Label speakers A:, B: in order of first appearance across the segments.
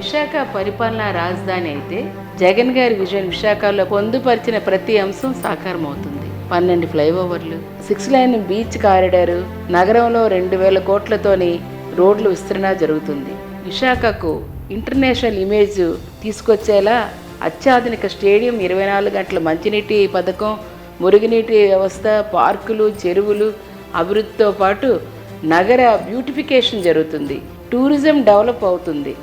A: విశాఖ పరిపాలనా రాజధాని అయితే జగన్ గారి విజన్ విశాఖలో పొందుపరిచిన ప్రతి అంశం సాకారం అవుతుంది. 12 ఫ్లైఓవర్లు, 6 లైన్ బీచ్ కారిడారు, నగరంలో 2000 కోట్లతోని రోడ్లు విస్తరణ జరుగుతుంది. విశాఖకు ఇంటర్నేషనల్ ఇమేజ్ తీసుకొచ్చేలా అత్యాధునిక స్టేడియం, 24 గంటల మంచినీటి పథకం, మురుగునీటి వ్యవస్థ, పార్కులు, చెరువులు అభివృద్ధితో పాటు నగర బ్యూటిఫికేషన్ జరుగుతుంది. టూరిజం డెవలప్ అవుతుంది.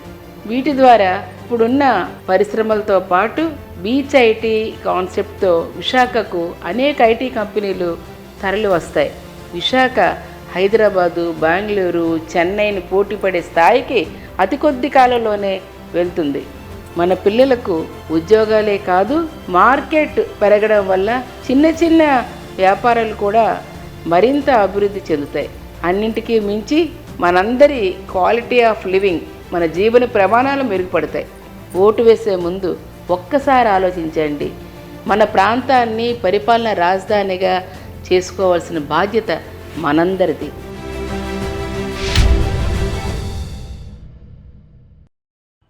A: వీటి ద్వారా ఇప్పుడున్న పరిశ్రమలతో పాటు బీచ్ ఐటీ కాన్సెప్ట్తో విశాఖకు అనేక ఐటీ కంపెనీలు తరలి వస్తాయి. విశాఖ హైదరాబాదు, బెంగళూరు, చెన్నైని పోటీపడే స్థాయికి అతి కొద్ది కాలంలోనే వెళ్తుంది. మన పిల్లలకు ఉద్యోగాలే కాదు, మార్కెట్ పెరగడం వల్ల చిన్న చిన్న వ్యాపారాలు కూడా మరింత అభివృద్ధి చెందుతాయి. అన్నింటికీ మించి మనందరి క్వాలిటీ ఆఫ్ లివింగ్, మన జీవన ప్రమాణాలు మెరుగుపడతాయి. ఓటు వేసే ముందు ఒక్కసారి ఆలోచించండి. మన ప్రాంతాన్ని పరిపాలన రాజధానిగా చేసుకోవాల్సిన బాధ్యత మనందరిది.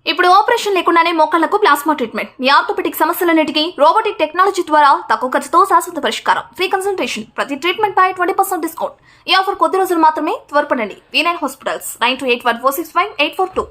B: ఇప్పుడు ఆపరేషన్ లేకుండానే మోకాళ్లకు ప్లాస్మా ట్రీట్మెంట్. మీ ఆర్థోపెడిక్ సమస్యలన్నిటికీ రోబోటిక్ టెక్నాలజీ ద్వారా తక్కువ ఖర్చుతో శాశ్వత పరిష్కారం. ఫ్రీ కన్సల్టేషన్, ప్రతి ట్రీట్మెంట్ పై 20% డిస్కౌంట్. ఈ ఆఫర్ కొద్ది రోజులు మాత్రమే. త్వరపడండి. V9 hospitals 9281465842.